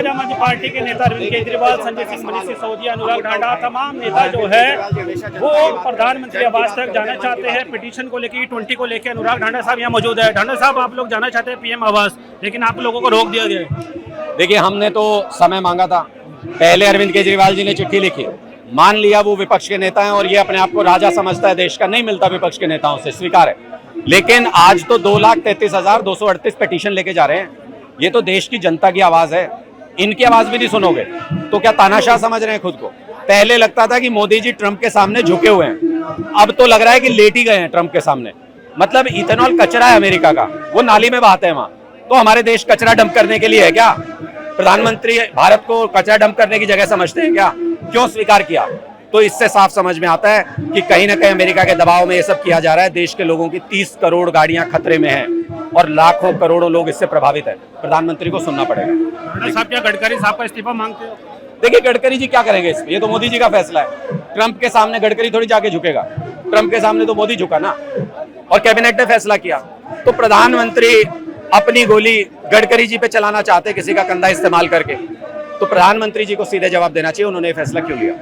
आम आदमी पार्टी के नेता अरविंद केजरीवाल, संजय सिंह, मनीष सिसोदिया, अनुराग ठाकुर तमाम नेता जो है वो प्रधानमंत्री आवास तक जाना चाहते हैं। पिटीशन को लेकर T20 को लेकर अनुराग ठाकुर साहब यहाँ मौजूद है। ठाकुर साहब, आप लोग जाना चाहते हैं PM आवास, लेकिन आप लोगों को रोक दिया गया है। देखिए, हमने तो समय मांगा था। पहले अरविंद केजरीवाल जी ने चिट्ठी लिखी, मान लिया वो विपक्ष के नेता हैं और ये अपने आप को राजा समझता है देश का, नहीं मिलता विपक्ष के नेताओं से, स्वीकार है। लेकिन आज तो 2,33,238 पिटीशन लेके जा रहे हैं। ये तो देश की जनता की आवाज है, इनकी आवाज भी नहीं सुनोगे तो क्या तानाशाह समझ रहे हैं खुद को? पहले लगता था कि मोदी जी ट्रंप के सामने झुके हुए हैं, अब तो लग रहा है कि लेट ही गए हैं ट्रंप के सामने। मतलब इथेनॉल कचरा है अमेरिका का, वो नाली में बहाते हैं वहां, तो हमारे देश कचरा डंप करने के लिए है क्या? प्रधानमंत्री भारत को कचरा डंप करने की जगह समझते हैं क्या? क्यों स्वीकार किया? तो इससे साफ समझ में आता है कि कहीं ना कहीं अमेरिका के दबाव में ये सब किया जा रहा है। देश के लोगों की 30 करोड़ गाड़ियां खतरे में हैं और लाखों करोड़ों लोग इससे प्रभावित है। प्रधानमंत्री को सुनना पड़ेगा। साहब, क्या गडकरी साहब का इस्तीफा मांगते हो? देखिए, गडकरी जी क्या करेंगे इसमें, ये तो मोदी जी का फैसला है। ट्रंप के सामने गडकरी थोड़ी जाके झुकेगा, ट्रंप के सामने तो मोदी झुका ना, और कैबिनेट ने फैसला किया। तो प्रधानमंत्री अपनी गोली गडकरी जी पे चलाना चाहते, किसी का कंधा इस्तेमाल करके, तो प्रधानमंत्री जी को सीधे जवाब देना चाहिए उन्होंने फैसला क्यों लिया।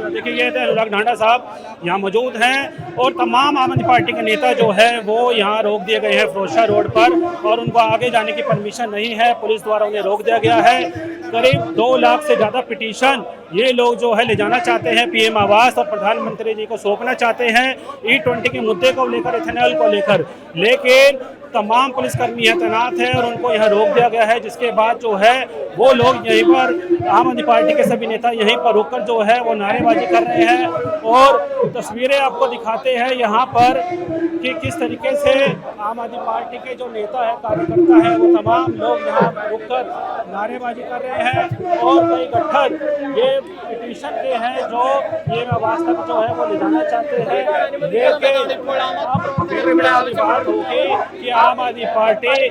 देखिए, ये थे अनुराग ठाकुर साहब यहाँ मौजूद हैं और तमाम आम आदमी पार्टी के नेता जो है वो यहाँ रोक दिए गए हैं फिरोजशाह रोड पर, और उनको आगे जाने की परमिशन नहीं है, पुलिस द्वारा उन्हें रोक दिया गया है। करीब 2 लाख से ज़्यादा पिटीशन ये लोग जो है ले जाना चाहते हैं PM आवास, और प्रधानमंत्री जी को सौंपना चाहते हैं E20 के मुद्दे को लेकर, इथेनॉल को लेकर। लेकिन तमाम पुलिसकर्मी यहाँ तैनात है और उनको यहाँ रोक दिया गया है, जिसके बाद जो है वो लोग यहीं पर, आम आदमी पार्टी के सभी नेता यहीं पर रुककर जो है वो नारेबाजी कर रहे हैं। और तस्वीरें आपको दिखाते हैं यहाँ पर कि किस तरीके से आम आदमी पार्टी के जो नेता है, कार्यकर्ता है, वो तमाम लोग यहाँ रुककर नारेबाजी कर रहे हैं। और कई गठन ये पिटीशन के हैं जो ये आवास तक जो है वो ले जाना चाहते हैं। बात होगी कि आम आदमी पार्टी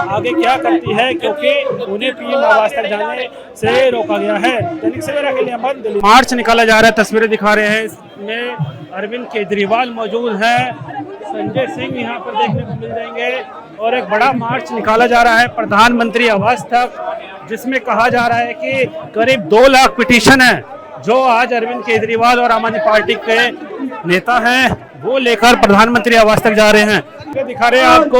आगे क्या करती है, क्योंकि उन्हें PM आवास तक जाने से रोका गया है। दैनिक सवेरा के लिए अमन दिल्ली। मार्च निकाला जा रहा है, तस्वीरें दिखा रहे हैं, इसमें अरविंद केजरीवाल मौजूद है, संजय सिंह यहाँ पर देखने को मिल जाएंगे, और एक बड़ा मार्च निकाला जा रहा है प्रधानमंत्री आवास तक, जिसमें कहा जा रहा है कि करीब 2 लाख पिटीशन है जो आज अरविंद केजरीवाल और आम आदमी पार्टी के नेता हैं वो लेकर प्रधानमंत्री आवास तक जा रहे हैं। दिखा रहे हैं आपको,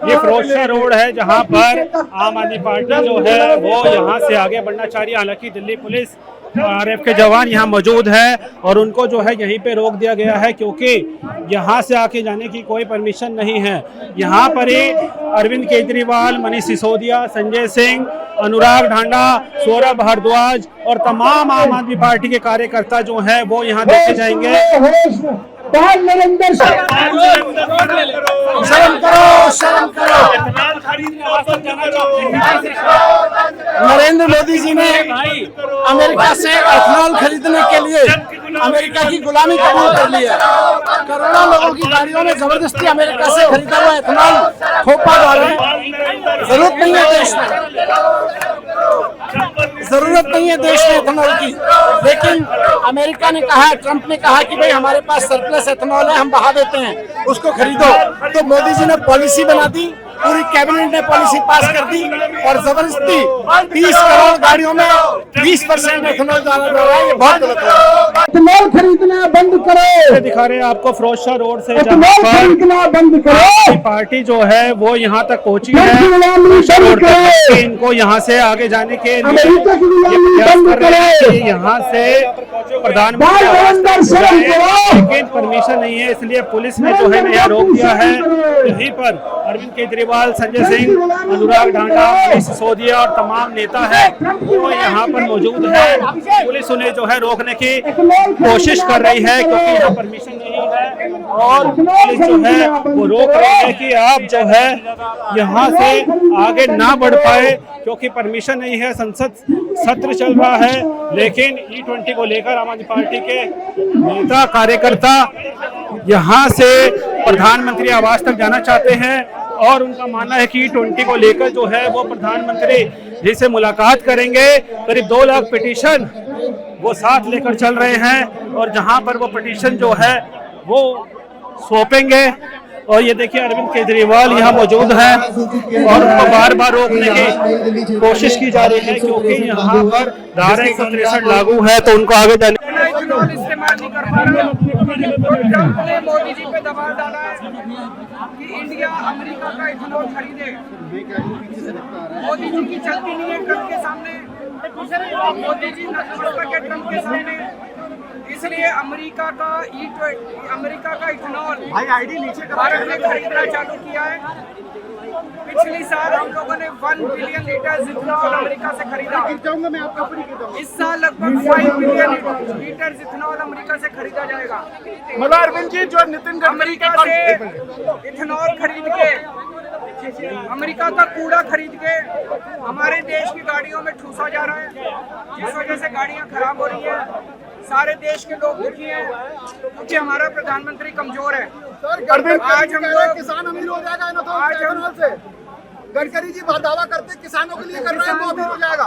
ये फिरोजशाह रोड है जहां पर आम आदमी पार्टी जो है वो यहां से आगे बढ़ना चाह रही है। हालांकि दिल्ली पुलिस और RF के जवान यहाँ मौजूद है और उनको जो है यहीं पे रोक दिया गया है, क्योंकि यहाँ से आके जाने की कोई परमिशन नहीं है। यहाँ पर ही अरविंद केजरीवाल, मनीष सिसोदिया, संजय सिंह, अनुराग ठाकुर, सौरभ भारद्वाज और तमाम आम आदमी पार्टी के कार्यकर्ता जो हैं वो यहाँ देखे जाएंगे। शर्म करो, शर्म करो। नरेंद्र मोदी जी ने अमेरिका से इथेनॉल खरीदने के लिए अमेरिका की गुलामी कबूल कर ली है। करोड़ों लोगों की गाड़ियों में जबरदस्ती अमेरिका से खरीदा हुआ इथेनॉल थोपा जा रहा है। जरूरत नहीं है देश में, जरूरत नहीं है देश में इथेनॉल की, लेकिन अमेरिका ने कहा, ट्रंप ने कहा कि भाई हमारे पास सरप्लस इथेनॉल है, हम बहा देते हैं, उसको खरीदो। तो मोदी जी ने पॉलिसी बना दी, पूरी कैबिनेट ने पॉलिसी पास कर दी और जबरदस्ती 30 करोड़ गाड़ियों में 20% इथेनॉल डाला जा रहा है। ये बहुत गलत है। इथेनॉल खरीदना बंद करो। दिखा रहे हैं आपको फिरोजशाह रोड से, इथेनॉल खरीदना बंद करो। पार्टी जो है वो यहाँ तक पहुंची है, इनको यहाँ से आगे जाने के लिए यहाँ से प्रधानमंत्री, लेकिन परमिशन नहीं है, इसलिए पुलिस ने जो है यहाँ रोक दिया है। यहीं पर अरविंद केजरीवाल, संजय सिंह, अनुराग ठाकुर, मनीष सिसोदिया और तमाम नेता है वो यहाँ पर मौजूद है। पुलिस उन्हें जो है रोकने की कोशिश कर रही है, क्योंकि यहाँ परमिशन नहीं है, और पुलिस जो है वो रोक रही है कि आप जो है यहाँ से आगे ना बढ़ पाए, क्योंकि परमिशन नहीं है। संसद सत्र चल रहा है, लेकिन E20 को लेकर आम आदमी पार्टी के नेता, कार्यकर्ता यहाँ से प्रधानमंत्री आवास तक जाना चाहते हैं, और उनका मानना है कि E20 को लेकर जो है वो प्रधानमंत्री जी से मुलाकात करेंगे। करीब 2 लाख पिटीशन वो साथ लेकर चल रहे हैं, और जहां पर वो पिटीशन जो है वो सौंपेंगे और ये देखिए अरविंद केजरीवाल यहाँ मौजूद हैं और उनको बार बार रोकने की कोशिश की जा रही है क्योंकि यहाँ पर धारा 163 लागू है तो उनको आगे जाने इथेनॉल इस्तेमाल नहीं कर पा रहा। तो ट्रंप ने मोदी जी पे दबाव डाला है कि इंडिया अमेरिका का इथेनॉल खरीदे। मोदी जी की चलती नहीं है ट्रंप के सामने, मोदी जी नतमस्तक है ट्रंप के सामने, इसलिए अमेरिका का इथेनॉल भारत ने खरीदना चालू किया है। पिछली साल हम लोगों ने 1 बिलियन लीटर इथेनॉल अमेरिका से खरीदा। इस साल लगभग 5 बिलियन लीटर इथेनॉल अमेरिका से खरीदा जाएगा। मतलब अरविंद जी जो नितिन अमेरिका से इथेनॉल खरीद के, अमेरिका का कूड़ा खरीद के हमारे देश की गाड़ियों में ठूसा जा रहा है, जिस वजह से गाड़ियां खराब हो रही हैं। सारे देश के लोग दुखी हैं क्योंकि हमारा प्रधानमंत्री कमजोर है। आज हम लोग किसान अमीर हो जाएगा इथेनॉल से। गडकरी जी दावा करते किसानों के लिए कर रहे हैं, वो अमीर हो जाएगा।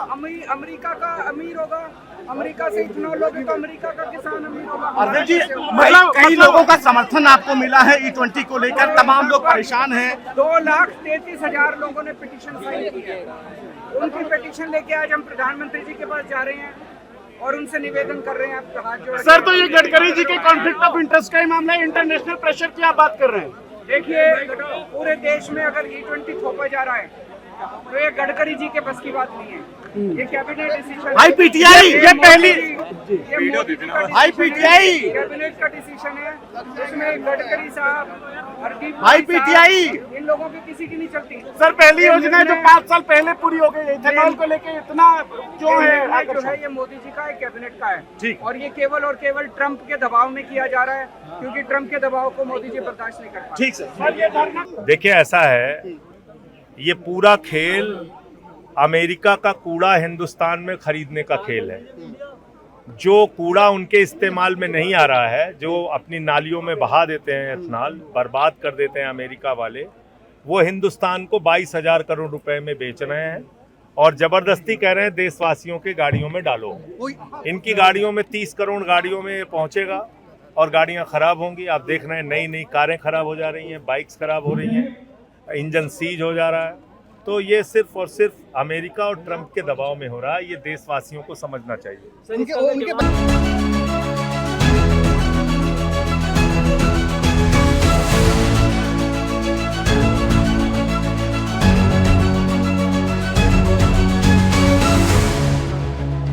अमेरिका का अमीर होगा, अमेरिका से इथेनॉल लोगे तो अमेरिका का किसान अमीर होगा। अरविंद जी मतलब कई लोगों का समर्थन आपको मिला है E20 को लेकर, तमाम लोग परेशान हैं। 2,33,000 लोगों ने पिटीशन साइन की है। उनकी पिटीशन लेके आज हम प्रधानमंत्री जी के पास जा रहे हैं और उनसे निवेदन कर रहे हैं आप हाथ जोड़। सर तो ये गडकरी जी के कॉन्फ्लिक्ट ऑफ इंटरेस्ट का ही मामला है, इंटरनेशनल प्रेशर की आप बात कर रहे हैं। देखिए पूरे देश में अगर E20 थोपा जा रहा है तो ये गडकरी जी के बस की बात नहीं है, ये कैबिनेट डिसीजन। हाई पीटीआई ये पहली हाई पीटीआई कैबिनेट का डिसीजन है, जिसमें गडकरी साहब, हरदीप हाई पीटीआई इन लोगों की किसी की नहीं चलती। सर पहली योजना है जो 5 साल पहले पूरी हो गई, इथेनॉल को लेके इतना जो है जो है ये मोदी जी का है, कैबिनेट का है। ठीक। और ये केवल और केवल ट्रंप के दबाव में किया जा रहा है क्योंकि ट्रंप के दबाव को मोदी जी बर्दाश्त नहीं कर पा। ठीक सर। देखिए ऐसा है, ये पूरा खेल अमेरिका का कूड़ा हिंदुस्तान में खरीदने का खेल है। जो कूड़ा उनके इस्तेमाल में नहीं आ रहा है, जो अपनी नालियों में बहा देते हैं इथेनॉल, बर्बाद कर देते हैं अमेरिका वाले, वो हिंदुस्तान को 22,000 करोड़ रुपए में बेच रहे हैं और जबरदस्ती कह रहे हैं देशवासियों के गाड़ियों में डालो। इनकी गाड़ियों में 30 करोड़ गाड़ियों में पहुंचेगा और गाड़ियां खराब होंगी। आप देख रहे हैं नई नई कारें खराब हो जा रही हैं, बाइक्स खराब हो रही हैं, इंजन सीज हो जा रहा है। तो ये सिर्फ और सिर्फ अमेरिका और ट्रंप के दबाव में हो रहा है, ये देशवासियों को समझना चाहिए।